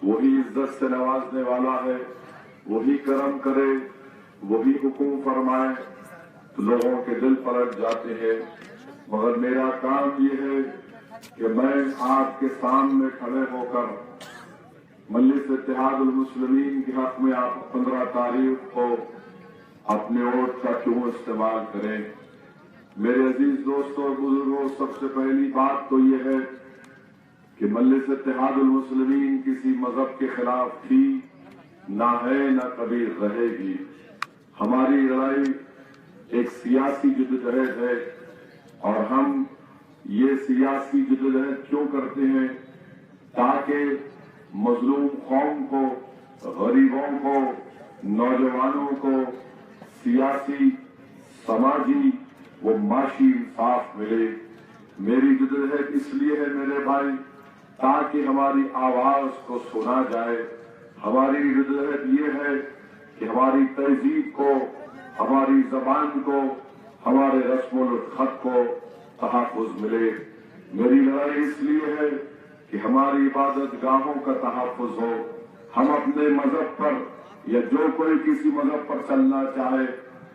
वही इज्जत से नवाजने वाला है, वही करम करे, वही हुक्म फरमाए तो लोगों के दिल पलट जाते हैं। मगर मेरा काम ये है कि मैं आपके सामने खड़े होकर मजलिस इत्तेहादुल मुस्लिमीन के हक में आप 15 तारीख को अपने वोट का क्यों इस्तेमाल करें। मेरे अजीज दोस्तों और बुजुर्गों, सबसे पहली बात तो ये है कि मजलिस इत्तेहादुल मुस्लिमीन किसी मजहब के खिलाफ थी, ना है, ना कभी रहेगी। हमारी लड़ाई एक सियासी जद्दोजहद है और हम ये सियासी जद्दोजहद क्यों करते हैं, ताकि मजलूम कौम को, गरीबों को, नौजवानों को सियासी, समाजी व माशी इंसाफ मिले। मेरी जद्दोजहद इसलिए है मेरे भाई, ताकि हमारी आवाज को सुना जाए। हमारी जद्दोजहद ये है कि हमारी तहजीब को, हमारी जबान को, हमारे रस्मुल खत को तहफ़्फ़ुज़ मिले। मेरी लड़ाई इसलिए है कि हमारी इबादत गाहों का तहफ़्फ़ुज़ हो। हम अपने मजहब पर या जो कोई किसी मजहब पर चलना चाहे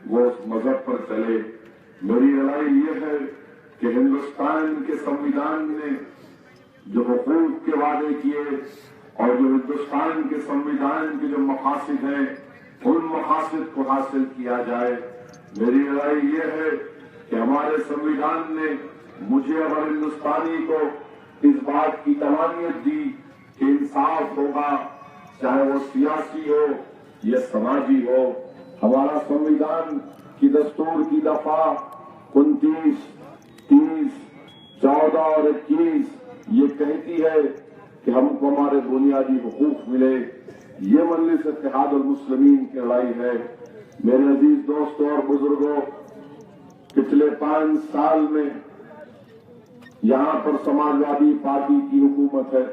वो उस मजहब पर चले। मेरी लड़ाई ये है कि हिंदुस्तान के संविधान ने जो हुकूक के वादे किए और जो हिंदुस्तान के संविधान के जो मकासद हैं, उन मकासद को हासिल किया जाए। मेरी लड़ाई ये है कि हमारे संविधान ने मुझे और हिंदुस्तानी को इस बात की तमानियत दी कि इंसाफ होगा, चाहे वो सियासी हो या समाजी हो। हमारा संविधान की दस्तूर की दफा 29, 30, 14 और 21 ये कहती है कि हमको हमारे बुनियादी हुकूक मिले। ये मजलिस इत्तेहादुल मुस्लिमीन की लड़ाई है। मेरे अजीज दोस्तों और बुजुर्गों, पिछले 5 साल में यहां पर समाजवादी पार्टी की हुकूमत है।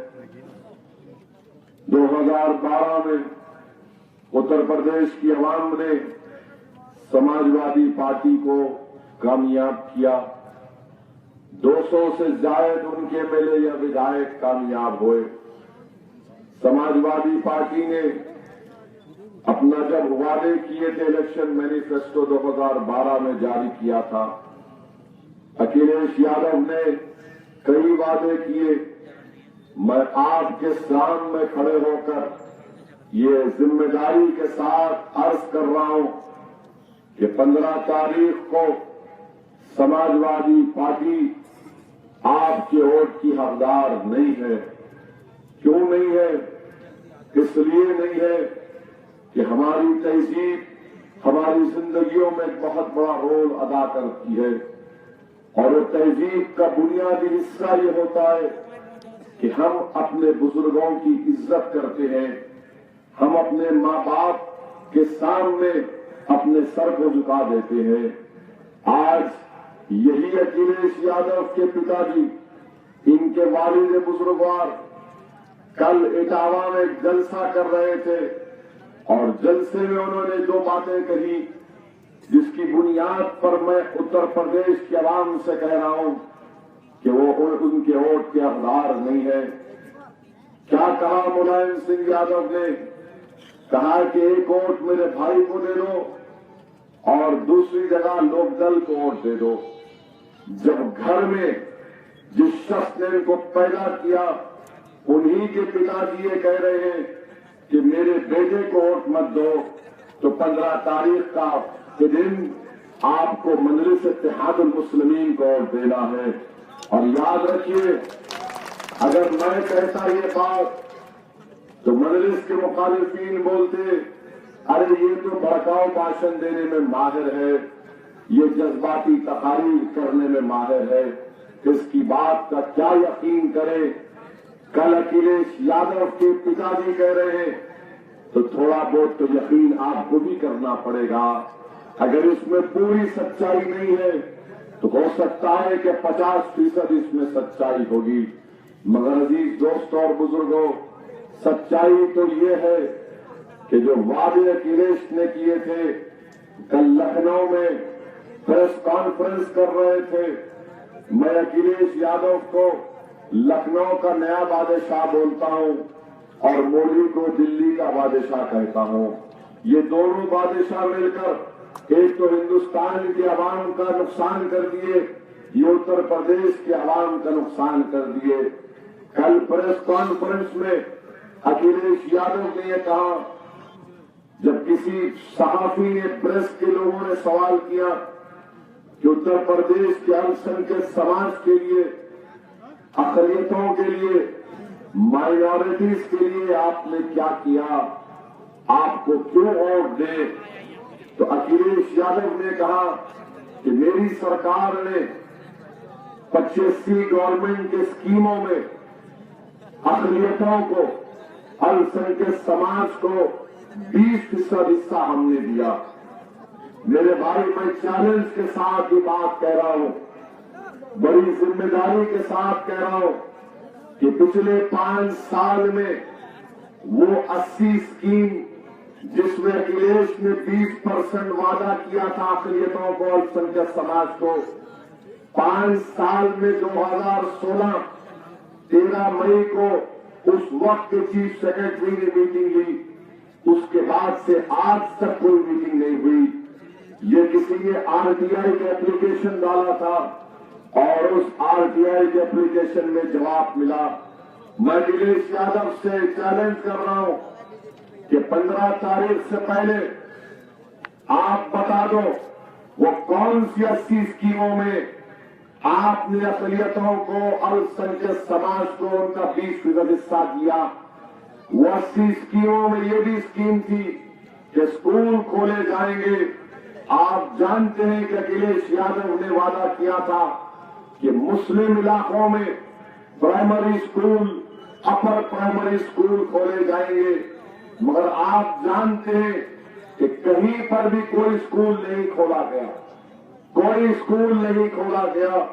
2012 में उत्तर प्रदेश की अवाम ने समाजवादी पार्टी को कामयाब किया। 200 से ज्यादा उनके एमएलए या विधायक कामयाब हुए। समाजवादी पार्टी ने अपना जब वादे किए थे, इलेक्शन मैनिफेस्टो 2012 में जारी किया था, अखिलेश यादव ने कई वादे किए। मैं आपके सामने खड़े होकर ये जिम्मेदारी के साथ अर्ज कर रहा हूं कि 15 तारीख को समाजवादी पार्टी आपके वोट की हकदार नहीं है। क्यों नहीं है? इसलिए नहीं है कि हमारी तहजीब हमारी जिंदगियों में एक बहुत बड़ा रोल अदा करती है और वो तहजीब का बुनियादी हिस्सा ये होता है कि हम अपने बुजुर्गों की इज्जत करते हैं। हम अपने माँ बाप के सामने अपने सर को झुका देते हैं। आज यही अखिलेश यादव के पिताजी, इनके वालिद बुजुर्गवार कल इटावा में जलसा कर रहे थे और जलसे में उन्होंने जो बातें कही, जिसकी बुनियाद पर मैं उत्तर प्रदेश के अवाम से कह रहा हूं कि वो उनके वोट के हकदार नहीं है। क्या कहा मुलायम सिंह यादव ने? कहा कि एक वोट मेरे भाई को दे दो और दूसरी जगह लोकदल को वोट दे दो। जब घर में जिस शख्स ने इनको पैदा किया उन्हीं के पिताजी ये कह रहे हैं कि मेरे बेटे को वोट मत दो, तो 15 तारीख का दिन आपको मजलिस इत्तेहादुल मुस्लिमीन को वोट देना है। और याद रखिए, अगर मैं कहता ये बात तो मजलिस के मुखालिफिन बोलते, अरे ये तो भड़काऊ भाषण देने में माहिर है, ये जज्बाती तकारीर करने में माहिर है, इसकी बात का क्या यकीन करें। कल अखिलेश यादव के पिताजी कह रहे हैं तो थोड़ा बहुत तो यकीन आपको भी करना पड़ेगा। अगर इसमें पूरी सच्चाई नहीं है तो हो सकता है कि 50% इसमें सच्चाई होगी। मगर अजीज दोस्तों और बुजुर्गों, सच्चाई तो ये है कि जो वादे अखिलेश ने किए थे, कल लखनऊ में प्रेस कॉन्फ्रेंस कर रहे थे। मैं अखिलेश यादव को लखनऊ का नया बादशाह बोलता हूं। और मोदी को दिल्ली का बादशाह कहता हूं। ये दोनों बादशाह मिलकर एक तो हिंदुस्तान के अवाम का नुकसान कर दिए, ये उत्तर प्रदेश के अवाम का नुकसान कर दिए। कल प्रेस कॉन्फ्रेंस में अखिलेश यादव ने यह कहा, जब किसी सहाफी ने, प्रेस के लोगों ने सवाल किया कि उत्तर प्रदेश के अल्पसंख्यक समाज के लिए, अक़लियतों के लिए, माइनॉरिटीज के लिए आपने क्या किया, आपको क्यों वोट दे, तो अखिलेश यादव ने कहा कि मेरी सरकार ने 85 गवर्नमेंट के स्कीमों में अक़लियतों को, अल्पसंख्यक समाज को 20% हिस्सा हमने दिया। मेरे भाई, मैं चैलेंज के साथ ये बात कह रहा हूं, बड़ी जिम्मेदारी के साथ कह रहा हूं कि पिछले 5 साल में वो 80 स्कीम जिसमें अखिलेश ने 20% वादा किया था अक़लियतों को, अल्पसंख्यक समाज को, 5 साल में 2016 13 मई को उस वक्त के चीफ सेक्रेटरी ने मीटिंग ली, उसके बाद से आज तक कोई मीटिंग नहीं हुई। ये किसी ने आरटीआई का एप्लीकेशन डाला था और उस आरटीआई के एप्लीकेशन में जवाब मिला। मैं अखिलेश यादव से चैलेंज कर रहा हूं कि 15 तारीख से पहले आप बता दो वो कौन सी 80 स्कीमों में आपने अक़लियतों को, अल्पसंख्यक समाज को उनका 20% हिस्सा दिया। वो 80 स्कीमों में ये भी स्कीम थी कि स्कूल खोले जाएंगे। आप जानते हैं कि अखिलेश यादव ने वादा किया था कि मुस्लिम इलाकों में primary school, upper primary school खोले जाएंगे, मगर आप जानते हैं कि कहीं पर भी कोई स्कूल नहीं खोला गया, कोई स्कूल नहीं खोला गया।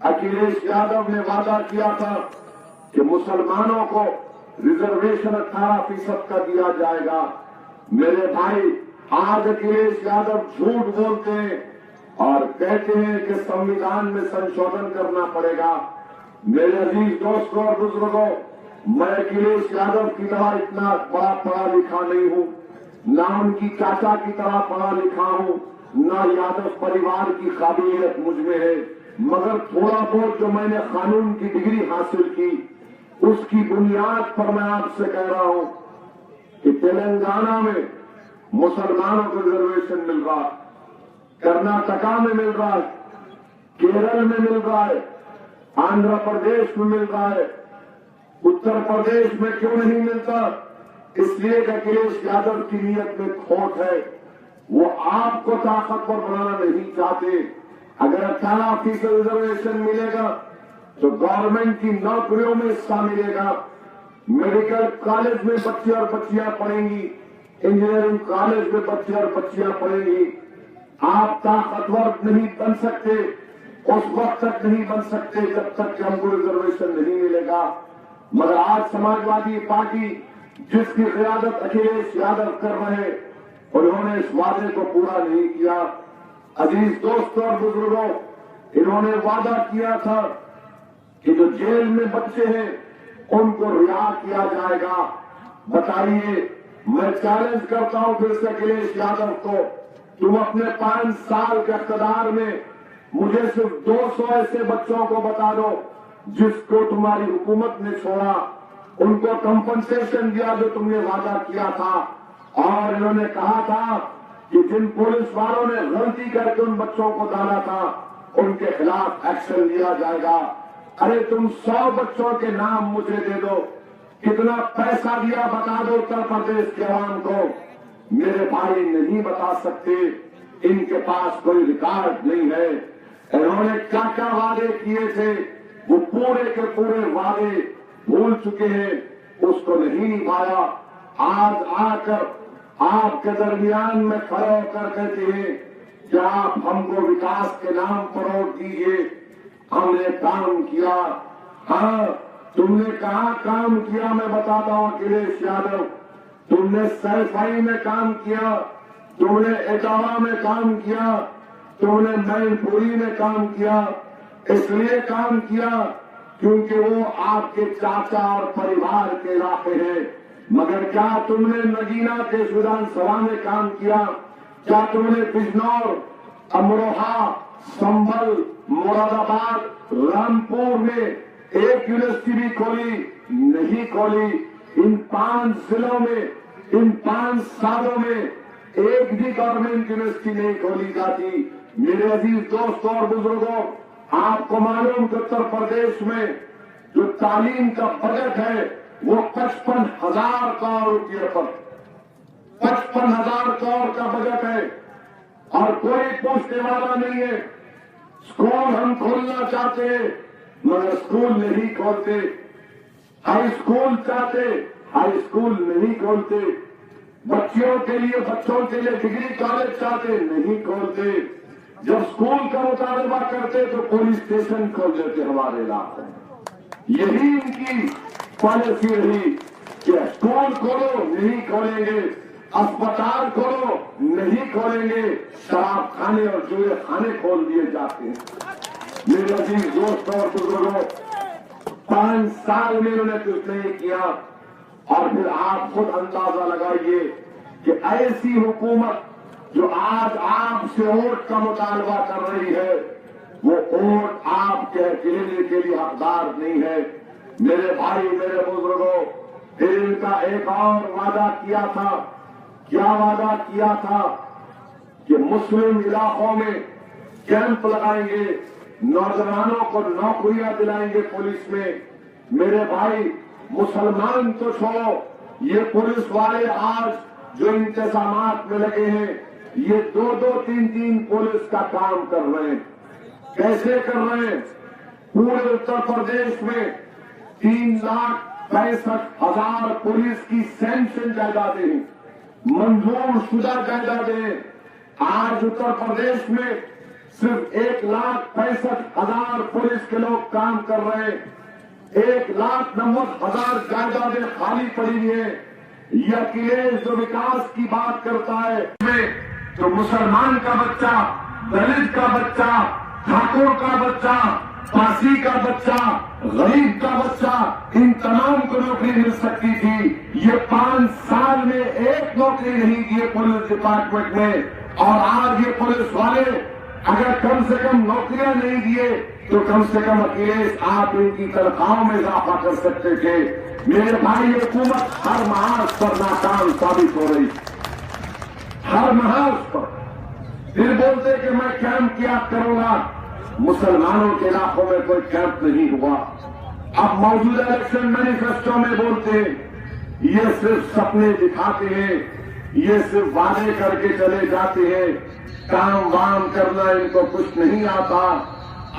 अखिलेश यादव ने वादा किया था कि मुसलमानों को रिजर्वेशन 18% का दिया जाएगा। मेरे भाई, आज अखिलेश यादव झूठ बोलते हैं और कहते हैं कि संविधान में संशोधन करना पड़ेगा। मेरे अजीज दोस्तों और बुजुर्गों, मैं अखिलेश यादव की तरह इतना बड़ा पढ़ा लिखा नहीं हूं, ना उनकी चाचा की तरह पढ़ा लिखा हूं, ना यादव परिवार की काबिलियत मुझ में है, मगर थोड़ा बहुत जो मैंने कानून की डिग्री हासिल की, उसकी बुनियाद पर मैं आपसे कह रहा हूं कि तेलंगाना में मुसलमानों को रिजर्वेशन मिल रहा है, कर्नाटका में मिल रहा है, केरल में मिल रहा है, आंध्र प्रदेश में मिल रहा है, उत्तर प्रदेश में क्यों नहीं मिलता? इसलिए कि अखिलेश यादव की नीयत में खोट है। वो आपको ताकतवर बनाना नहीं चाहते। अगर 18% रिजर्वेशन मिलेगा तो गवर्नमेंट की नौकरियों में हिस्सा मिलेगा, मेडिकल कॉलेज में बच्चे और बच्चियां पढ़ेंगी, इंजीनियरिंग कॉलेज में बच्चे और बच्चियां पढ़ेंगी। आप ताकतवर नहीं बन सकते, उस वक्त तक नहीं बन सकते जब तक कि हमको रिजर्वेशन नहीं मिलेगा। मगर आज समाजवादी पार्टी जिसकी क़यादत अखिलेश यादव कर रहे, उन्होंने इस वादे को पूरा नहीं किया। अजीज दोस्तों और बुजुर्गों, इन्होंने वादा किया था कि जो जेल में बच्चे हैं उनको रिहा किया जाएगा। बताइए, मैं चैलेंज करता हूं फिर से अखिलेश यादव को, तुम अपने 5 साल के इक़्तिदार में मुझे सिर्फ 200 ऐसे बच्चों को बता दो जिसको तुम्हारी हुकूमत ने छोड़ा, उनको कंपनसेशन दिया जो तुमने वादा किया था। और इन्होंने कहा था कि जिन पुलिस वालों ने गलती करके उन बच्चों को डाला था उनके खिलाफ एक्शन लिया जाएगा। अरे तुम 100 बच्चों के नाम मुझे दे दो, कितना पैसा दिया बता दो उत्तर प्रदेश के अवाम को। मेरे भाई नहीं बता सकते, इनके पास कोई रिकॉर्ड नहीं है। इन्होंने क्या क्या वादे किए थे, वो पूरे के पूरे वादे भूल चुके हैं, उसको नहीं निभाया। आज आकर आपके दरमियान में खड़े होकर कहते हैं कि आप हमको विकास के नाम पर वोट दीजिए, हमने काम किया। हाँ, तुमने कहाँ काम किया मैं बताता हूं अखिलेश यादव। तुमने सैफई में काम किया, तुमने इटावा में काम किया, तुमने मैनपुरी में काम किया। इसलिए काम किया क्योंकि वो आपके चाचा और परिवार के इलाके हैं। मगर क्या तुमने नगीना के विधानसभा में काम किया? क्या तुमने बिजनौर, अमरोहा, संभल, मुरादाबाद, रामपुर में एक यूनिवर्सिटी भी खोली? नहीं खोली। इन 5 जिलों में, इन 5 सालों में एक भी गवर्नमेंट यूनिवर्सिटी नहीं खोली जाती। मेरे अजीज दोस्तों और बुजुर्गों, आपको मालूम कि उत्तर प्रदेश में जो तालीम का बजट है वो 55,000 करोड़ रुपये पर, 55,000 करोड़ का बजट है और कोई पूछने वाला नहीं है। स्कूल हम खोलना चाहते हैं मगर स्कूल नहीं खोलते। हाई स्कूल चाहते, हाई स्कूल नहीं खोलते। बच्चों के लिए डिग्री कॉलेज चाहते, नहीं खोलते। जब स्कूल का मुतालबा करते तो पुलिस स्टेशन खोल देते हमारे इलाके में। यही इनकी पॉलिसी रही कि स्कूल खोलो, नहीं खोलेंगे। अस्पताल खोलो, नहीं खोलेंगे। शराब खाने और जुए खाने खोल दिए जाते हैं। मेरे अजीज दोस्तों और बुजुर्गों, 5 साल में उन्होंने कुछ नहीं किया और फिर आप खुद अंदाजा लगाइए कि ऐसी हुकूमत जो आज आपसे वोट का मुतालबा कर रही है, वो वोट आपके लेने के लिए हकदार नहीं है। मेरे भाई, मेरे बुजुर्गों, फिर इनका एक और वादा किया था। क्या वादा किया था? कि मुस्लिम इलाकों में कैंप लगाएंगे, नौजवानों को नौकरियां दिलाएंगे पुलिस में। मेरे भाई, मुसलमान तो छोड़ो, ये पुलिस वाले आज जो इंतजामात में लगे हैं, ये 2-2, 3-3 पुलिस का काम कर रहे हैं। कैसे कर रहे हैं? पूरे उत्तर प्रदेश में 3,65,000 पुलिस की सैंक्शन जायदादें, मंजूर शुदा जायदादें। आज उत्तर प्रदेश में सिर्फ 1,65,000 पुलिस के लोग काम कर रहे हैं। 1,90,000 जायदादें खाली पड़ी हुई है। यह अखिलेश जो विकास की बात करता है, तो मुसलमान का बच्चा, दलित का बच्चा, ठाकुर का बच्चा, पासी का बच्चा, गरीब का बच्चा, इन तमाम को नौकरी मिल सकती थी। ये 5 साल में एक नौकरी नहीं दी है पुलिस डिपार्टमेंट में। और आज ये पुलिस वाले अगर कम से कम नौकरियां नहीं दिए तो कम से कम अखिलेश आप इनकी तनख्वाहों में इजाफा कर सकते थे। मेरे भाई, ये हुकूमत हर महाज पर नाकाम साबित हो रही, हर महाज पर। फिर बोलते कि मैं कैंप किया करूंगा। मुसलमानों के इलाकों में कोई कैंप नहीं हुआ। अब मौजूदा इलेक्शन मैनिफेस्टो में बोलते हैं, ये सिर्फ सपने दिखाते हैं, ये सिर्फ वादे करके चले जाते हैं, काम वाम करना इनको कुछ नहीं आता।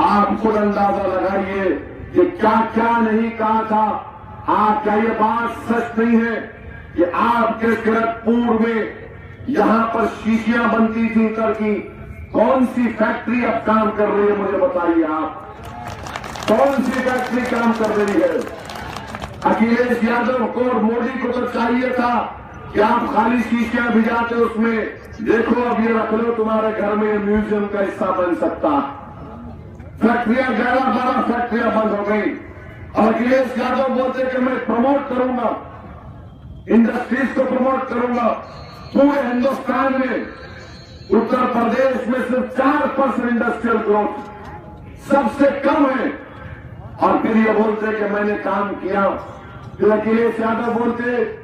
आप खुद अंदाजा लगाइए कि क्या क्या नहीं कहा था। आप क्या ये बात सच नहीं है कि आपके खड़गपुर में यहां पर शीशियां बनती थी इतर की? कौन सी फैक्ट्री अब काम कर रही है, मुझे बताइए आप। कौन सी फैक्ट्री काम कर रही है? अखिलेश यादव को और मोदी को तो चाहिए था कि आप खाली शीशियां भिजाते उसमें, देखो अब ये रख लो तुम्हारे घर में, म्यूजियम का हिस्सा बन सकता। फैक्ट्रियां 11-12 फैक्ट्रियां बंद हो गई। और अखिलेश यादव बोलते कि मैं प्रमोट करूंगा, इंडस्ट्रीज को प्रमोट करूंगा। पूरे हिंदुस्तान में उत्तर प्रदेश में सिर्फ 4% इंडस्ट्रियल ग्रोथ, सबसे कम है। और फिर ये बोलते कि मैंने काम किया। फिर अखिलेश यादव बोलते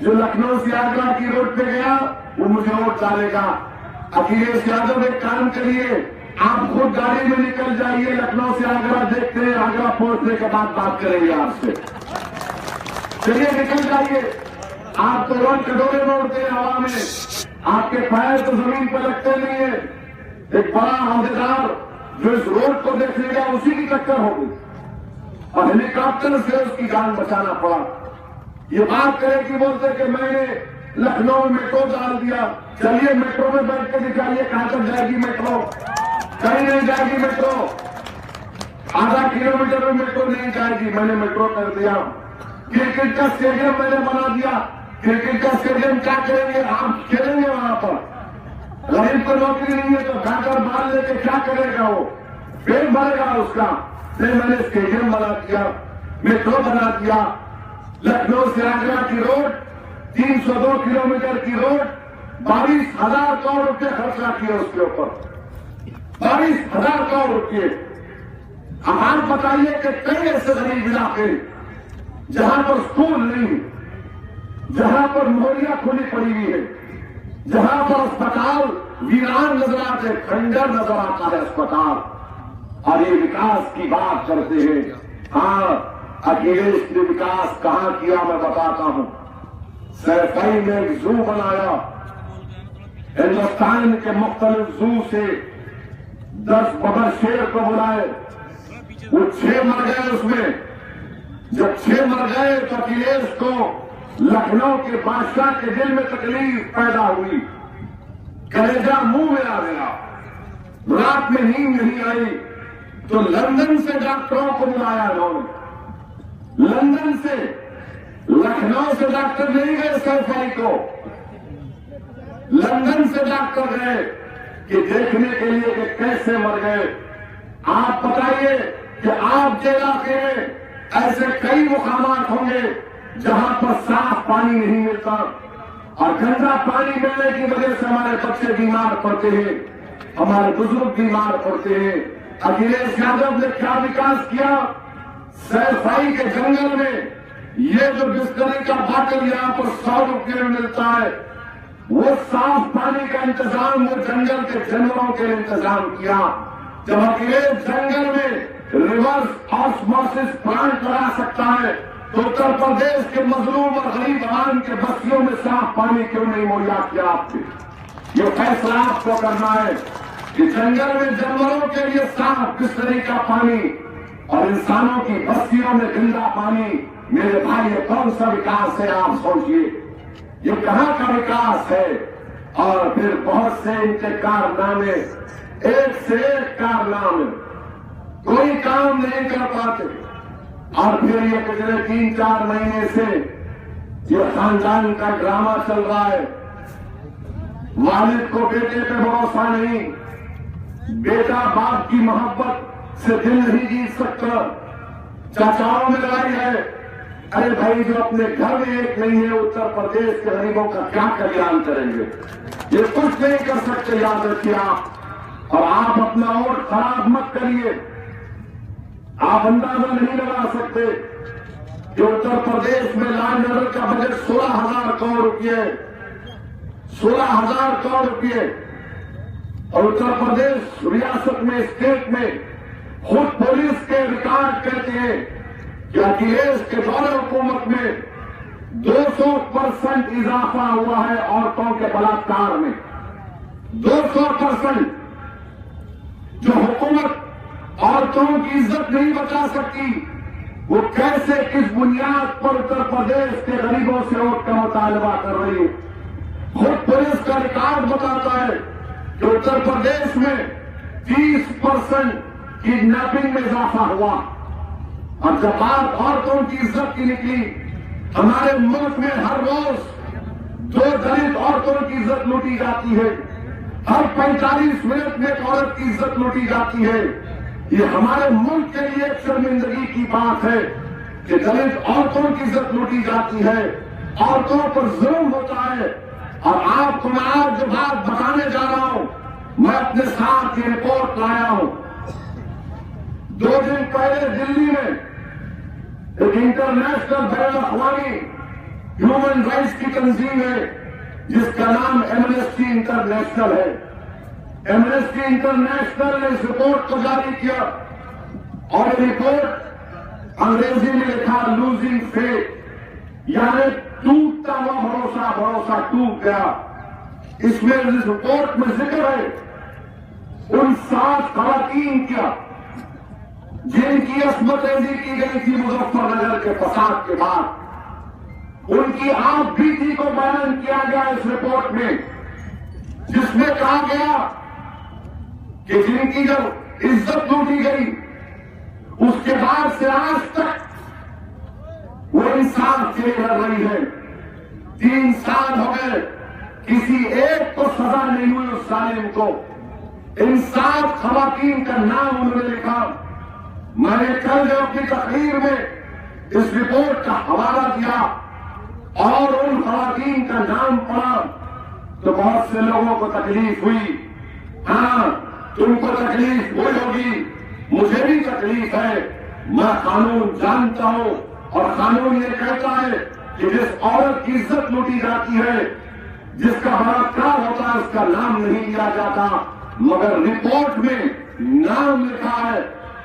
जो लखनऊ से आगरा की रोड पे गया वो मुझे वोट डालेगा। अखिलेश यादव एक काम करिए, आप खुद गाड़ी में निकल जाइए, लखनऊ से आगरा देखते हैं, आगरा पहुंचने के बाद बात करेंगे आपसे। चलिए निकल जाइए। आप तो रोज कटोरे में उड़ते हैं हवा में, आपके पैर तो जमीन पर लगते नहीं है। एक बड़ा अहदेदार जो इस रोड को देखने गया उसी की टक्कर हो गई और हेलीकॉप्टर से उसकी जान बचाना पड़ा। ये बात करें कि बोलते कि मैंने लखनऊ में मेट्रो डाल दिया। चलिए मेट्रो में बैठ के दिखाइए कहां तक जाएगी मेट्रो। कहीं नहीं जाएगी मेट्रो, आधा किलोमीटर में मेट्रो नहीं जाएगी। मैंने मेट्रो कर दिया। क्रिकेट का स्टेडियम मैंने बना दिया। क्रिकेट का स्टेडियम क्या करेंगे? आप खेलेंगे वहां पर। गरीब को नौकरी नहीं है तो खाकर बाल लेके क्या करेगा? वो पेट भरेगा उसका। नहीं, मैंने स्टेडियम बना दिया, मेट्रो बना दिया। लखनऊ से आगरा की रोड 302 किलोमीटर की रोड 22,000 करोड़ रुपए खर्चा किए उसके ऊपर, 22,000 करोड़ रुपए। अब आप बताइए कि कई ऐसे गरीब इलाके जहां पर स्कूल नहीं, जहां पर मोहल्ला खुली पड़ी हुई है, जहां पर अस्पताल वीरान नजर आते, खंडर नजर आता है अस्पताल, और ये विकास की बात करते हैं। हाँ, अखिलेश ने विकास कहां किया मैं बताता हूं। सैफई में एक जू बनाया, हिंदुस्तान के मुख्तलिफ जू से 10 बबर शेर को बुलाए, वो 6 मर गए उसमें। जब 6 मर गए तो अखिलेश को लखनऊ के बादशाह के दिल में तकलीफ पैदा हुई, कलेजा मुंह में आ गया, रात में नींद नहीं आई, तो लंदन से डॉक्टरों को बुलाया उन्होंने। लंदन से, लखनऊ से डॉक्टर नहीं गए सैफई को, लंदन से डॉक्टर गए कि देखने के लिए कि कैसे मर गए। आप बताइए कि आपके इलाके में ऐसे कई मुकामात होंगे जहां पर साफ पानी नहीं मिलता, और गंदा पानी मिलने की वजह से हमारे बच्चे बीमार पड़ते हैं, हमारे बुजुर्ग बीमार पड़ते हैं। अखिलेश यादव ने क्या विकास किया? सैफई के जंगल में ये जो बिस्लरी का बाटल यहां पर 100 रुपये में मिलता है, वो साफ पानी का इंतजाम वो जंगल के जानवरों के लिए इंतजाम किया। जब अखिलेश जंगल में रिवर्स ऑस्मोसिस प्लांट लगा सकता है, तो उत्तर प्रदेश के मजलूम और गरीब आवाम के बस्तियों में साफ पानी क्यों नहीं मुहैया किया आपने? ये फैसला आपको करना है कि जंगल में जानवरों के लिए साफ बिस्लरी का पानी और इंसानों की बस्तियों में गंदा पानी। मेरे भाई, ये कौन सा विकास है? आप सोचिए, ये कहां का विकास है? और फिर बहुत से इनके कारनामे, एक से एक कारनामे, कोई काम नहीं कर पाते। और फिर ये पिछले 3-4 महीने से ये खानदान का ड्रामा चल रहा है। वालिद को बेटे पे भरोसा नहीं, बेटा बाप की मोहब्बत से दिल नहीं जीत सकता, चाचाओं में लड़ाई है। अरे भाई, जो अपने घर में एक नहीं है, उत्तर प्रदेश के गरीबों का क्या कल्याण करेंगे? ये कुछ नहीं कर सकते, याद रखिए आप। और आप अपना वोट खराब मत करिए। आप अंदाजा नहीं लगा सकते कि उत्तर प्रदेश में लॉ एंड ऑर्डर का बजट 16,000 करोड़ रुपये, 16,000 करोड़ रुपये। और उत्तर प्रदेश रियासत में, स्टेट में खुद पुलिस के रिकॉर्ड कहते हैं कि अखिलेश के दौरे हुकूमत में 200% इजाफा हुआ है औरतों के बलात्कार में। 200%। जो हुकूमत औरतों की इज्जत नहीं बचा सकती, वो कैसे, किस बुनियाद पर उत्तर प्रदेश के गरीबों से वोट का मुतालबा कर रही है? खुद पुलिस का रिकॉर्ड बताता है कि उत्तर प्रदेश में 30% किडनैपिंग में इजाफा हुआ। और जब बात औरतों की इज्जत की निकली, हमारे मुल्क में हर रोज 2 दलित औरतों की इज्जत लूटी जाती है, हर 45 मिनट में एक औरत की इज्जत लूटी जाती है। ये हमारे मुल्क के लिए एक शर्मिंदगी की बात है कि दलित औरतों की इज्जत लूटी जाती है, औरतों पर जुल्म होता है। और आपको मैं आज जो बात बताने जा रहा हूं, मैं अपने साथ ये रिपोर्ट लाया हूं। 2 दिन पहले दिल्ली में एक इंटरनेशनल बैन-ए-अक़वामी ह्यूमन राइट्स की तंजीम है जिसका नाम एमनेस्टी इंटरनेशनल है। एमनेस्टी इंटरनेशनल ने इस रिपोर्ट को जारी किया, और ये रिपोर्ट अंग्रेजी में लिखा लूजिंग फेथ, यानी टूटता हुआ भरोसा, भरोसा टूट गया। इसमें इस रिपोर्ट में जिक्र है उन 7 खवातीन का जिनकी अस्मत-ए-ज़ी की गई थी मुजफ्फरनगर के फसाद के बाद। उनकी आप बीती को बयान किया गया इस रिपोर्ट में, जिसमें कहा गया कि जिनकी जब इज्जत लूटी गई, उसके बाद से आज तक वो इंसाफ के लिए लड़ रही है। 3 साल हो गए, किसी एक को सजा नहीं हुई उस जालिम को। इन 7 खवातीन का नाम उन्होंने लिखा। मैंने कल जो अपनी तकरीर में इस रिपोर्ट का हवाला दिया, और उन खवातीन का नाम पढ़ा तो बहुत से लोगों को तकलीफ हुई। हाँ, तुमको तकलीफ हुई होगी, मुझे भी तकलीफ है। मैं कानून जानता हूं और कानून ये कहता है कि जिस औरत की इज्जत लूटी जाती है, जिसका बलात्कार होता है, उसका नाम नहीं लिया जाता, मगर रिपोर्ट में नाम लिखा है।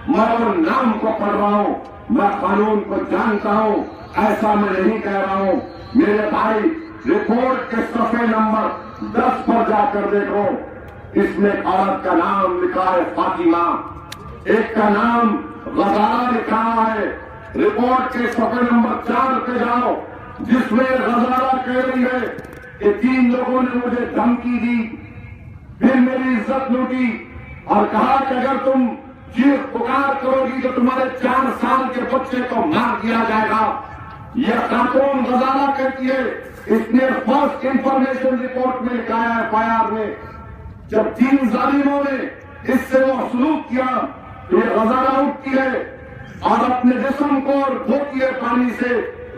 मैं उन नाम को पढ़ रहा हूं, मैं कानून को जानता हूं, ऐसा मैं नहीं कह रहा हूं। मेरे भाई, रिपोर्ट के सफे नंबर 10 पर जाकर देखो, इसमें एक औरत का नाम लिखा है फातिमा, एक का नाम गजारा लिखा है। रिपोर्ट के सफे नंबर 4 पे जाओ, जिसमें गजारा कह रही है कि 3 लोगों ने मुझे धमकी दी, फिर मेरी इज्जत लूटी और कहा कि अगर तुम चीख पुकार करोगी तो तुम्हारे 4 साल के बच्चे को मार दिया जाएगा। यह खातून गजारा कहती है, इसने फर्स्ट इंफॉर्मेशन रिपोर्ट में लिखा है एफआईआर में। जब 3 जालिमों ने इससे वो सलूक किया तो ये गजारा उठती है और अपने जिस्म को धोती है पानी से,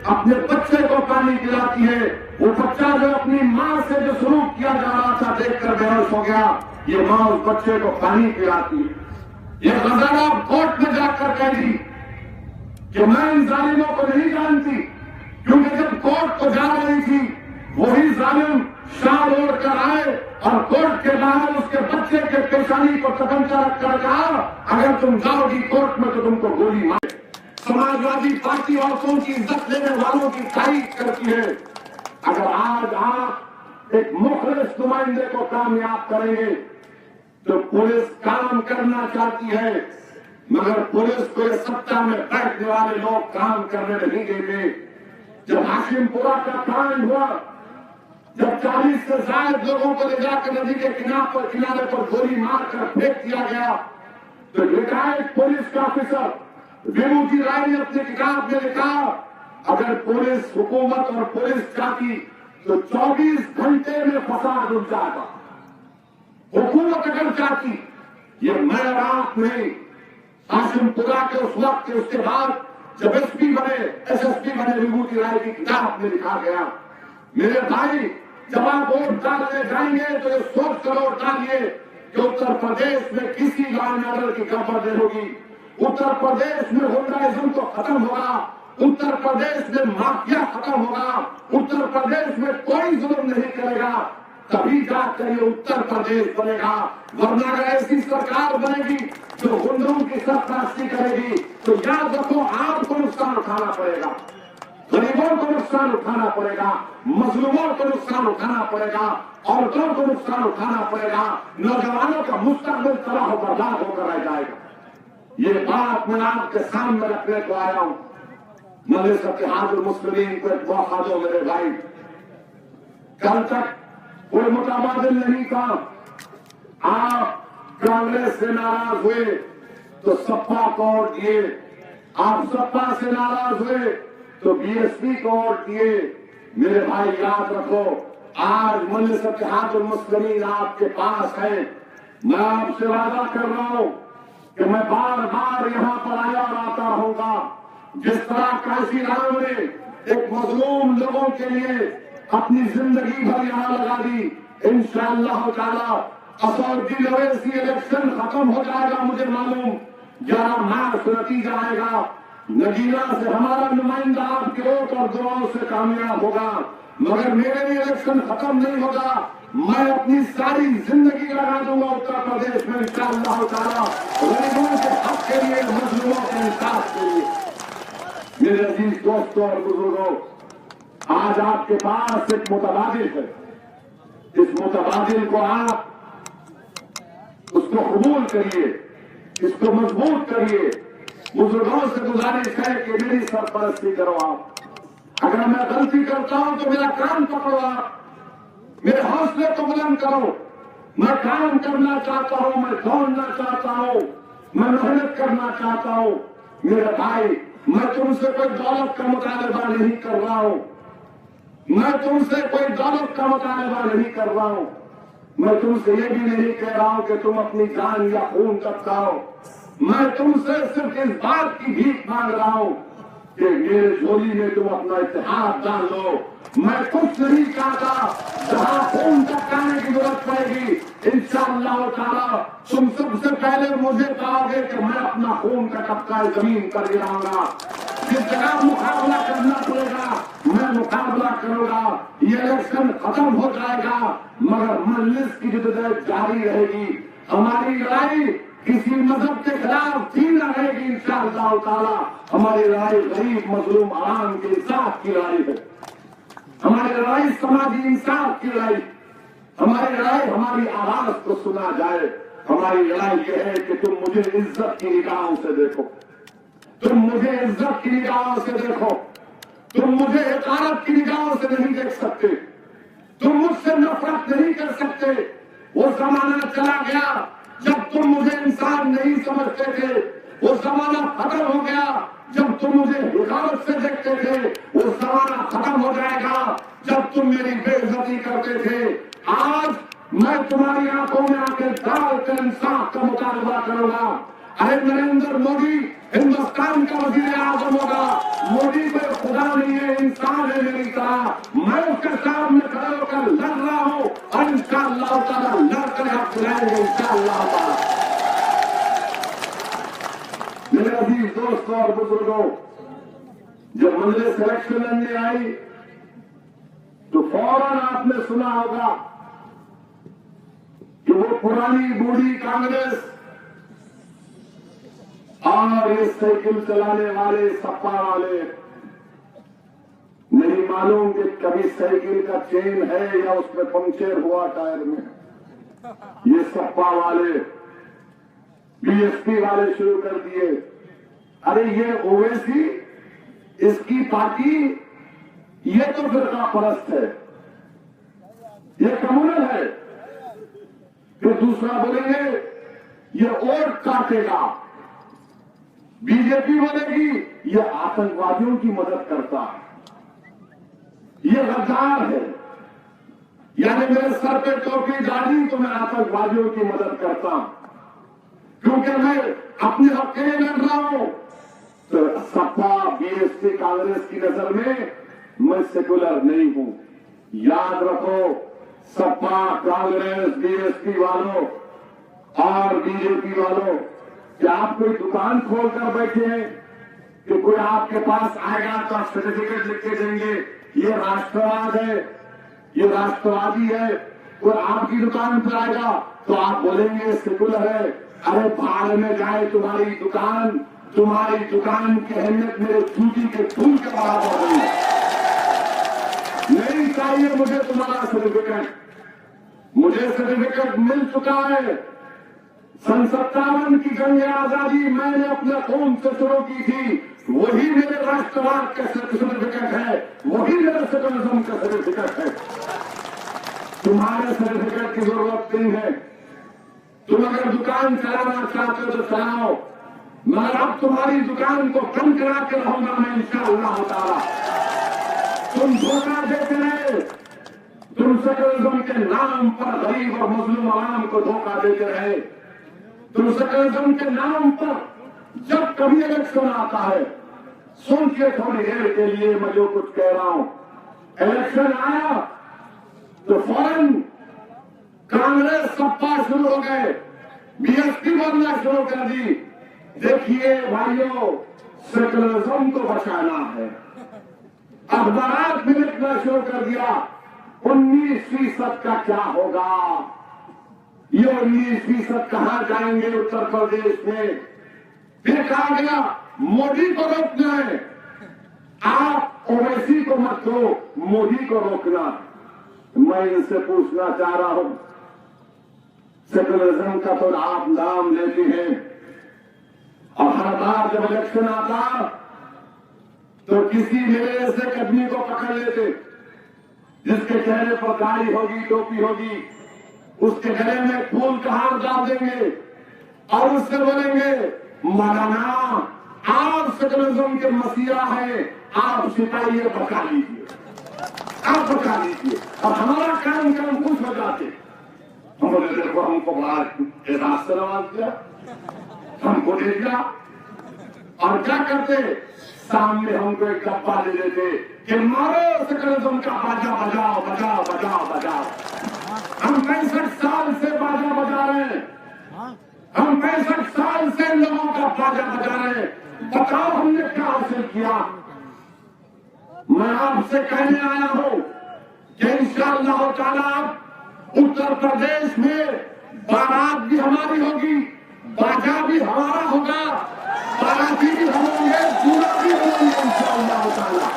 अपने बच्चे को पानी पिलाती है। वो बच्चा जो अपनी मां से जो सलूक किया जा रहा था देखकर बेहोश हो गया, ये मां उस बच्चे को पानी पिलाती है। ये गजारा कोर्ट में जाकर कह दी कि मैं इन जालिमों को नहीं जानती, क्योंकि जब कोर्ट को जा रही थी वही जालिम शाल ओढ़कर आए और कोर्ट के बाहर उसके बच्चे के पेशानी को तपंचा रखकर कहा, अगर तुम जाओगी कोर्ट में तो तुमको गोली मारे। समाजवादी पार्टी औरतों की इज्जत लेने वालों की तारीफ करती है। अगर आज आप एक मुखलिस नुमाइंदे को कामयाब करेंगे तो पुलिस काम करना चाहती है, मगर पुलिस को सत्ता में बैठने वाले लोग काम करने नहीं देते। जब हाशिमपुरा का कांड हुआ, जब 40 से ज्यादा लोगों को ले जाकर नदी के किनारे पर गोली मारकर फेंक दिया गया, तो रिटायर्ड पुलिस का ऑफिसर विभूति राय ने अपनी किताब में लिखा, अगर पुलिस हुकूमत और पुलिस चाहती तो 24 घंटे में फसाद उठ जाता। हुकूमत अगर चाहती, ये मैं रात में हाशिमपुरा के उस वक्त के उसके बाद जब एसपी बने, एसएसपी बने, विभूति राय की किताब में लिखा गया। मेरे भाई, जब आप वोट डालने जाएंगे तो ये सोच कर वोट डालिए कि उत्तर प्रदेश में किसी लॉ एंड ऑर्डर की खबर नहीं होगी, उत्तर प्रदेश में गुंडाइज्म तो खत्म होगा, उत्तर प्रदेश में माफिया खत्म होगा, उत्तर प्रदेश में कोई जुल्म नहीं करेगा, तभी जाकर ये उत्तर प्रदेश बनेगा। वरना अगर ऐसी सरकार बनेगी जो गुंडों की सरपरस्ती करेगी तो याद रखो, आपको नुकसान उठाना पड़ेगा, गरीबों को नुकसान उठाना पड़ेगा, मजलूमों को नुकसान उठाना पड़ेगा, औरतों को नुकसान उठाना पड़ेगा, नौजवानों का मुस्तकबिल तबाह बर्बाद होकर रह जाएगा। ये बात मैं आपके सामने रखने को आया हूं। मजलिस इत्तेहादुल मुस्लिमीन को एक मौका दो मेरे भाई। कल तक कोई मुताबादिल नहीं था, आप कांग्रेस से नाराज हुए तो सपा को वोट दिए, आप सपा से नाराज हुए तो बीएसपी को वोट दिए। मेरे भाई याद रखो, आज मजलिस इत्तेहादुल मुस्लिमीन आपके पास है। मैं आपसे वादा कर रहा हूं कि मैं बार बार यहाँ पर आया और आता रहूंगा। जिस तरह काशी राम ने एक मजलूम लोगों के लिए अपनी जिंदगी भर यहाँ लगा दी, इंशाअल्लाह ताला असौदी अवैसी इलेक्शन खत्म हो जाएगा। मुझे मालूम 11 मार्च नतीजा आएगा, नगीना से हमारा नुमाइंदा आपके वोट और दुआओं से कामयाब होगा, मगर मेरे लिए इलेक्शन खत्म नहीं होगा। मैं अपनी सारी जिंदगी लगा दूंगा उत्तर प्रदेश में इंशाअल्लाह ताला, गरीबों के हक के लिए, मजलूमों के इंसाफ के लिए। मेरे अजीज दोस्तों और बुजुर्गों, आज आपके पास एक मुतबादिल है। इस मुतबादिल को आप उसको कबूल करिए, इसको मजबूत करिए। बुजुर्गों से गुजारिश है कि मेरी सरपरस्ती करो आप। अगर मैं गलती करता हूं तो मेरा कान पकड़ो आप, मेरे हौसले को बुलंद करो। मैं काम करना चाहता हूं, मैं दौड़ना चाहता हूं, मैं मेहनत करना चाहता हूं। मेरे भाई, मैं तुमसे कोई दौलत का मुतालबा नहीं कर रहा हूं, मैं तुमसे कोई दौलत का मुतालबा नहीं कर रहा हूं। मैं तुमसे ये भी नहीं कह रहा हूं कि तुम अपनी जान या खून टपकाओ। मैं तुमसे सिर्फ इस बात की भीख मांग रहा हूं कि मेरे झोली में तुम अपना इत्तेहाद डाल लो मैं कुछ नहीं चाहता, जहां खून टपकाने की जरूरत पड़ेगी इंशाअल्लाह ताला तुम सबसे पहले मुझे कहोगे कि मैं अपना खून का टपका जमीन पर गिराऊंगा। जिस जगह मुकाबला करना पड़ेगा मैं मुकाबला करूंगा। ये इलेक्शन खत्म हो जाएगा मगर मजलिस की जिद्दत जारी रहेगी। हमारी लड़ाई किसी मजहब के खिलाफ थी न रहेगी इंशाअल्लाह ताला। हमारी लड़ाई गरीब मजलूम आवाम के इंसाफ की लड़ाई है। हमारी लड़ाई समाजी इंसाफ की लड़ाई। हमारी लड़ाई हमारी आवाज को सुना जाए। हमारी लड़ाई यह है कि तुम मुझे इज्जत की निगाहों से देखो, तुम मुझे इज्जत की निगाहों से देखो, तुम मुझे हकारत की निगाहों से नहीं देख सकते, तुम मुझसे नफरत नहीं कर सकते। वो जमाना चला गया जब तुम मुझे इंसान नहीं समझते थे। वो जमाना खत्म हो गया जब तुम मुझे हिकारत से देखते थे। वो जमाना खत्म हो जाएगा जब तुम मेरी बेइज्जती करते थे। आज मैं तुम्हारी आंखों में आके डाल कर इंसाफ का मुकाबला करूंगा। अरे नरेंद्र मोदी हिंदुस्तान का वजीर आजम होगा। मोदी कोई खुदा नहीं है, इंसान है मेरी तरह। मैं उसके सामने खड़े होकर लड़ रहा हूं और इंशाअल्लाह ताला लड़कर आप चलाएंगे इंशाअल्लाह ताला। मेरे अजीज दोस्तों और बुजुर्गों, जब मजलिस इलेक्शन लड़ने आई तो फौरन आपने सुना होगा कि वो पुरानी बूढ़ी कांग्रेस और ये साइकिल चलाने वाले सपा वाले, नहीं मालूम कि कभी साइकिल का चेन है या उसमें पंक्चर हुआ टायर में, ये सपा वाले बीएसपी वाले शुरू कर दिए। अरे ये ओवैसी, इसकी पार्टी, ये तो फिरका परस्त है, ये कम्युनल है। फिर दूसरा बोलेंगे ये वोट काटेगा, बीजेपी बोलेगी ये आतंकवादियों की मदद करता है, ये गद्दार है, यानी मेरे सर पे टोपी डाली तो मैं आतंकवादियों की मदद करता हूं क्योंकि मैं अपने हक के लिए लड़ रहा हूं। तो सपा बीएसपी कांग्रेस की नजर में मैं सेकुलर नहीं हूं। याद रखो, सपा कांग्रेस बीएसपी वालों और बीजेपी वालों, क्या आप कोई दुकान खोलकर बैठे हैं कि कोई आपके पास आएगा तो आप सर्टिफिकेट लिख के देंगे ये राष्ट्रवाद है, ये राष्ट्रवादी है। कोई आपकी दुकान पर आएगा तो आप बोलेंगे सेकुलर है। अरे भाड़ में जाए तुम्हारी दुकान, तुम्हारी दुकान की अहमियत मेरे चूटी के फूल के बराबर हुई। नहीं चाहिए मुझे तुम्हारा सर्टिफिकेट, मुझे सर्टिफिकेट मिल चुका है। सन 57 की जंग आजादी मैंने अपने खून से शुरू की थी, वही मेरे राष्ट्रवाद का सर्टिफिकेट है, वही मेरे सेकुलरिज्म का सर्टिफिकेट है। तुम्हारे सर्टिफिकेट की जरूरत नहीं है। तुम अगर दुकान चलाना चाहते हो तो चलाओ, मगर अब तुम्हारी दुकान को बंद करा के रहूंगा मैं इंशाअल्लाह ताला। तुम धोखा देते रहे, तुम सेकुलरिज्म के नाम पर गरीब और मुस्लिम आवाम को धोखा देते रहे। तुम सेकुलरिज्म के नाम पर जब कभी इलेक्शन आता है, सोचिए थोड़ी देर के लिए मैं जो कुछ कह रहा हूं। इलेक्शन आया तो फौरन कांग्रेस सपा शुरू हो गए, बीएसपी बनना शुरू कर दी। देखिए भाइयों, सेकुलरिज्म को बचाना है। अखबार में लिखना शुरू कर दिया 19% का क्या होगा, ये 19% कहां जाएंगे उत्तर प्रदेश में। फिर कहा गया मोदी को रोकना है, आप ओवैसी को मत दो, मोदी को रोकना। मैं इनसे पूछना चाह रहा हूं, सेकुलरिज्म का तो आप नाम लेते हैं और हर बार जब इलेक्शन आता तो किसी मेरे ऐसे कदमी को पकड़ लेते जिसके चेहरे पर दाढ़ी होगी, टोपी होगी, उसके गले में फूल का हार डाल देंगे और उससे बोलेंगे मौलाना आप सेकुलरिज्म के मसीहा है, आप सिपाही बचा लीजिए, आप बचा लीजिए। और हमारा काम काम खुश हो जाते। हम बोले हमको बड़ा एहसास से नवाज दिया, हमको दे दिया, और क्या करते, सामने हमको एक डब्बा दे देते कि मारो सेकुलरिज्म का बाजा बजाओ बजाओ बजाओ बजाओ। हम 65 साल से बाजा बजा रहे हैं, हम 65 साल से लोगों का बाजा बजा रहे हैं। बताओ हमने क्या हासिल किया? मैं आपसे कहने आया हूं कि इंशाअल्लाह ताला उत्तर प्रदेश में बारात भी हमारी होगी, बाजा भी हमारा होगा, बाराती भी हम होंगे, दूल्हा भी हम होंगे इंशाअल्लाह ताला।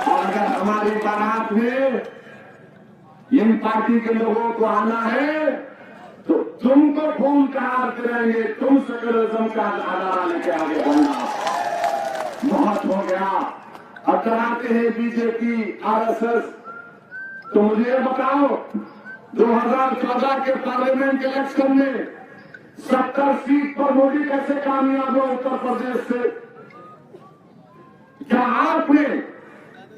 और अगर हमारी बारात में इन पार्टी के लोगों को आना है तो तुमको खून का हार करेंगे, तुम सेकुलरिज्म का आधारा लेके आगे बढ़ना। बहुत हो गया। अब कराते हैं बीजेपी आरएसएस। तो मुझे ये बताओ, 2014 के पार्लियामेंट इलेक्शन में 70 सीट पर मोदी कैसे कामयाब हुआ उत्तर प्रदेश से? क्या आपने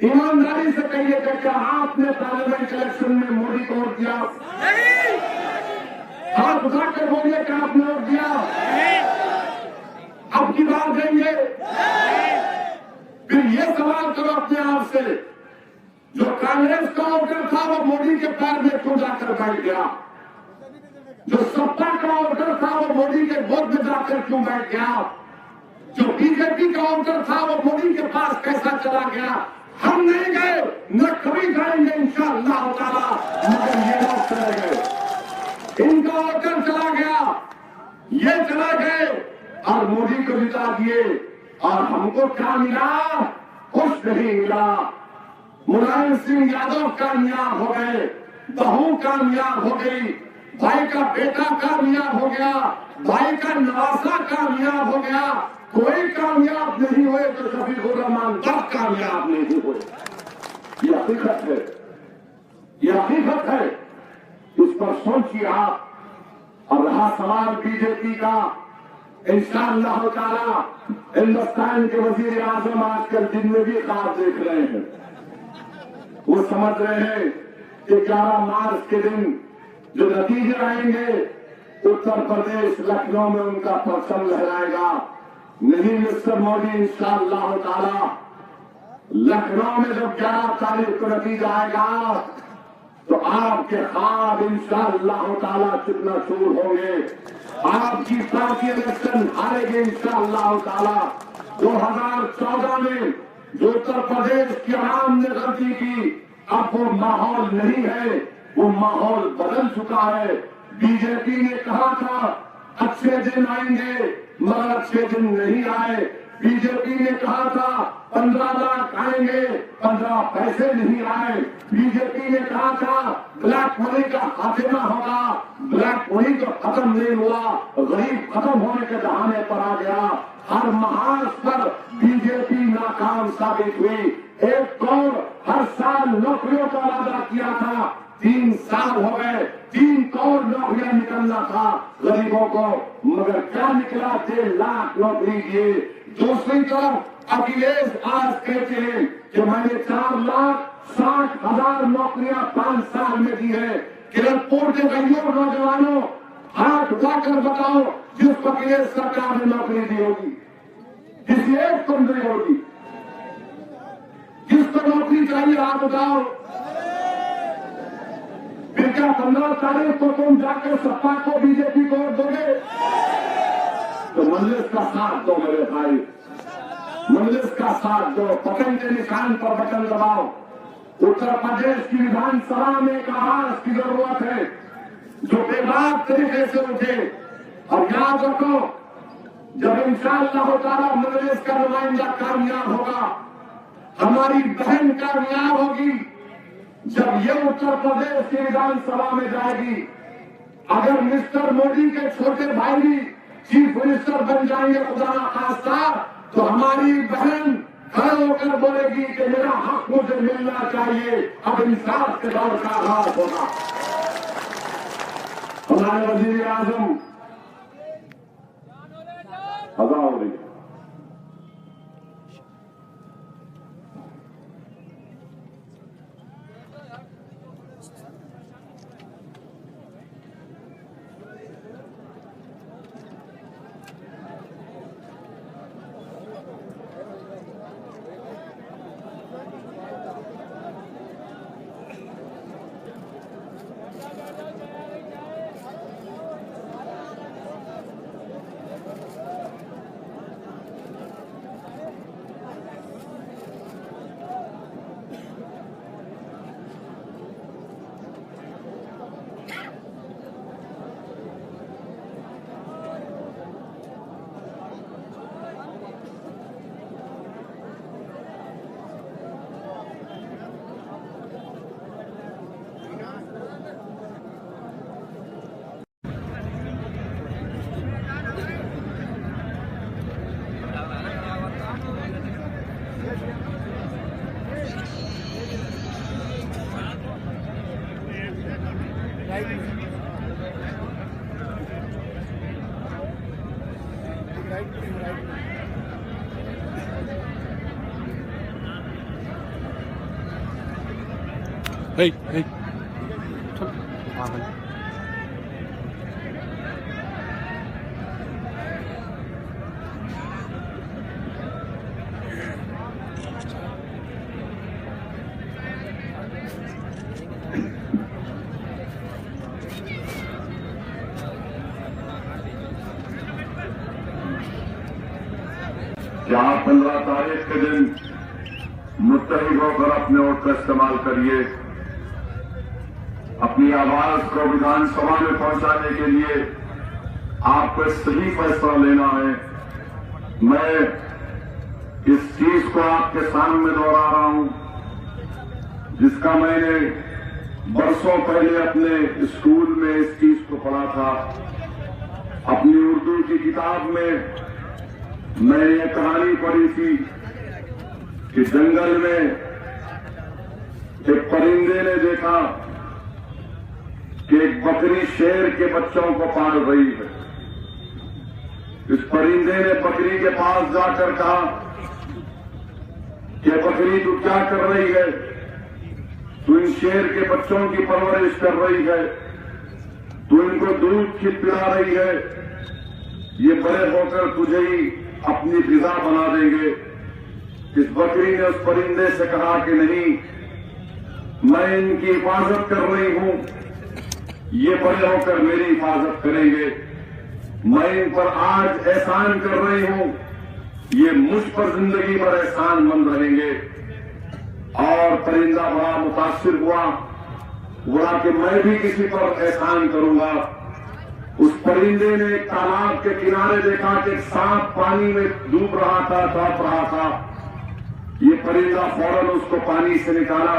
ईमानदारी से कहिए कि क्या आपने पार्लियामेंट इलेक्शन में मोदी को वोट दिया? हाथ उठाकर बोलिए कि आपने वोट दिया? अब की बात देंगे? फिर ये सवाल करो अपने आप से, जो कांग्रेस का वोटर था वो मोदी के पैर में क्यों जाकर बैठ गया? जो सत्ता का वोटर था वो मोदी के गोद में जाकर क्यों बैठ गया? जो बीजेपी का वोटर था वो मोदी के पास कैसा चला गया? हम नहीं गए, न कभी जाएंगे इंशाअल्लाह ताला, मगर ये लोग चले गए। इनका वोटर चला गया, ये चला गए और मोदी को जिता दिए। और हमको क्या मिला? कुछ नहीं मिला। मुलायम सिंह यादव कामयाब हो गए, बहू कामयाब हो गई, भाई का बेटा कामयाब हो गया, भाई का नवासा कामयाब हो गया। कोई कामयाब नहीं हुए तो शफीकुर रहमान तब कामयाब नहीं हुए। ये हकीकत है, ये हकीकत है। इस पर सोचिए आप। और रहा सवाल बीजेपी का, इंशाअल्लाह ताला हिंदुस्तान के वजीर आजम आजकल दिन में भी ख्वाब देख रहे हैं। वो समझ रहे हैं कि 11 मार्च के दिन जो नतीजे आएंगे, उत्तर प्रदेश लखनऊ में उनका परचम लहराएगा। नहीं मिस्टर मोदी, इंशाअल्लाह ताला लखनऊ में जब 11 तारीख को नतीजा आएगा तो आपके ख्वाब इंशाअल्लाह ताला कितना चूर होंगे। आपकी पार्टी इलेक्शन हारेगी इंशाअल्लाह ताला। 2014 में जो उत्तर प्रदेश की आवाम ने गलती की, अब वो माहौल नहीं है, वो माहौल बदल चुका है। बीजेपी ने कहा था अच्छे दिन आएंगे, मगर अच्छे दिन नहीं आए। बीजेपी ने कहा था 15 लाख आएंगे, 15 पैसे नहीं आए। बीजेपी ने कहा था ब्लैक मनी का खात्मा होगा, ब्लैक मनी तो खत्म नहीं हुआ, गरीब खत्म होने के बहाने पर आ गया। हर महाज पर बीजेपी नाकाम साबित हुई। एक करोड़ हर साल नौकरियों का वादा किया था, 3 साल हो गए, 3 करोड़ नौकरियां निकलना था गरीबों को, मगर क्या निकला? 1.5 लाख नौकरी दिए। दूसरी तरफ अखिलेश आज कहते हैं कि मैंने 4,60,000 नौकरियां 5 साल में दी है। किरतपुर के गरीब नौजवानों, हाथ उठाकर बताओ जिस अखिलेश सरकार ने नौकरी दी होगी, किसी एक को नहीं होगी। जिसको नौकरी चाहिए हाथ उठाओ। फिर क्या 15 तारीख को तुम जाकर सपा को, बीजेपी को वोट दोगे? तो मजलिस का साथ दो मेरे भाई, मजलिस का साथ दो। पतन के निशान पर बटन दबाओ। उत्तर प्रदेश की विधानसभा में एक आवाज की जरूरत है जो बेबाक तरीके से उठे। और याद रखो, जब इंशाअल्लाह ताला मजलिस का नुमाइंदा कामयाब होगा, हमारी बहन कामयाब होगी, जब ये उत्तर प्रदेश की विधानसभा में जाएगी, अगर मिस्टर मोदी के छोटे भाई भी चीफ मिनिस्टर बन जाएंगे खुदा ना खास्ता, तो हमारी बहन खड़े होकर बोलेगी कि मेरा हक मुझे मिलना चाहिए। अब इंसाफ के दौर का आगाज होगा। हमारे वजीर आजम अदा हो रही है। Hey, hey. चल, पागल। जहां 15 तारीख के दिन मुत्तहिद होकर अपने वोट का इस्तेमाल करिए, अपनी आवाज को विधानसभा में पहुंचाने के लिए आपको सही फैसला लेना है। मैं इस चीज को आपके सामने दोहरा रहा हूं, जिसका मैंने बरसों पहले अपने स्कूल में इस चीज को पढ़ा था। अपनी उर्दू की किताब में मैंने ये कहानी पढ़ी थी कि जंगल में एक परिंदे ने देखा कि एक बकरी शेर के बच्चों को पाल रही है। इस परिंदे ने बकरी के पास जाकर कहा कि बकरी तू क्या कर रही है? तू इन शेर के बच्चों की परवरिश कर रही है, तू इनको दूध पिला रही है, ये बड़े होकर तुझे ही अपनी ग़िज़ा बना देंगे। इस बकरी ने उस परिंदे से कहा कि नहीं, मैं इनकी हिफाजत कर रही हूं, ये बड़े होकर मेरी हिफाजत करेंगे। मैं इन पर आज एहसान कर रही हूं, ये मुझ पर जिंदगी भर एहसानमंद रहेंगे। और परिंदा बड़ा मुतासिर हुआ, बोला कि मैं भी किसी पर एहसान करूंगा। उस परिंदे ने एक तालाब के किनारे देखा कि एक सांप पानी में डूब रहा था, तड़प रहा था। ये परिंदा फौरन उसको पानी से निकाला,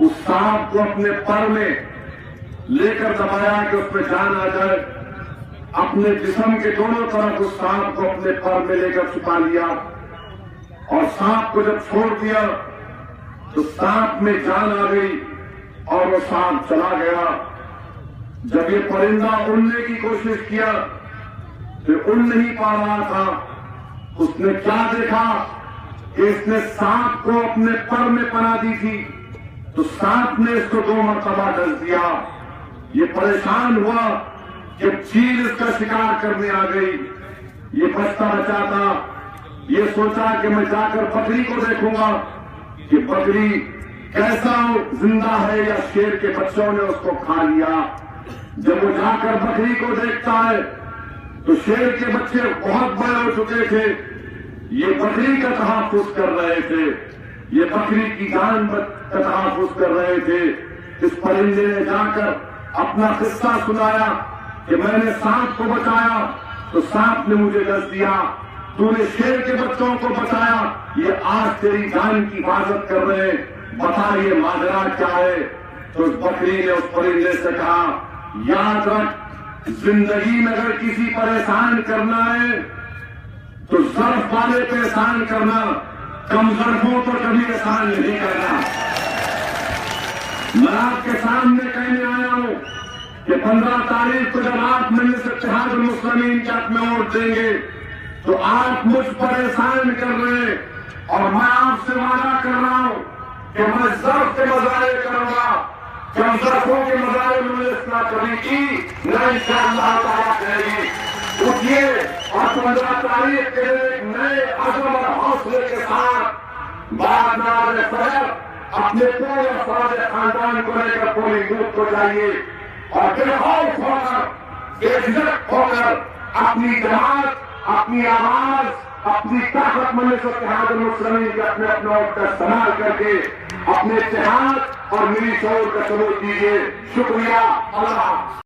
उस सांप को अपने पर में लेकर दबाया कि उसमें जान आ जाए। अपने जिस्म के दोनों तरफ उस सांप को अपने पर में लेकर छुपा लिया, और सांप को जब छोड़ दिया तो सांप में जान आ गई और वो सांप चला गया। जब ये परिंदा उड़ने की कोशिश किया तो उड़ नहीं पा रहा था। उसने क्या देखा कि इसने सांप को अपने पर में पना दी थी, तो सांप ने इसको 2 मरतबा डस दिया। ये परेशान हुआ कि चील इसका शिकार करने आ गई। ये बचता बचाता ये सोचा कि मैं जाकर बकरी को देखूंगा कि बकरी कैसा जिंदा है या शेर के बच्चों ने उसको खा लिया। जब वो जाकर बकरी को देखता है तो शेर के बच्चे बहुत बड़े हो चुके थे, ये बकरी का तहफ़्फ़ुज़ कर रहे थे, ये बकरी की जान का तहफ़्फ़ुज़ कर रहे थे। इस परिंदे ने जाकर अपना किस्सा सुनाया कि मैंने सांप को बचाया तो सांप ने मुझे डस दिया, तूने शेर के बच्चों को बचाया, ये आज तेरी जान की हिफाजत कर रहे हैं, बता ये माजरा क्या है? तो उस बकरी ने उस परिंदे से कहा, याद रख, जिंदगी में अगर किसी पर एहसान करना है तो ज़र्फ वाले पे एहसान करना, कम ज़र्फों पर कभी एहसान नहीं करना। मैं आपके सामने कहने आया हूं कि 15 तारीख को जब आप मजलिस इत्तेहादुल मुस्लिमीन के हक में वोट देंगे तो आप मुझ पर एहसान कर रहे हैं, और मैं आपसे वादा कर रहा हूं कि मैं ज़र्फ के मज़ारे करूंगा, कम ज़र्फों के मज़ारे में इतना कभी की न इंशाअल्लाह ताला करेगी। उठिए और 15 तारीख के लिए नए अज़म और हौसले के साथ बाद में फजर अपने पूरे फौज खानदान को लेकर पोलिंग बूथ को जाइए और बेखौफ होकर, बेझिझक होकर अपनी जमात, अपनी आवाज, अपनी ताकत मजलिस इत्तेहादुल मुस्लिमीन के अपने वोट का इस्तेमाल करके अपने इत्तेहाद और मिली शऊर का सबूत दीजिए। शुक्रिया। अल्लाह।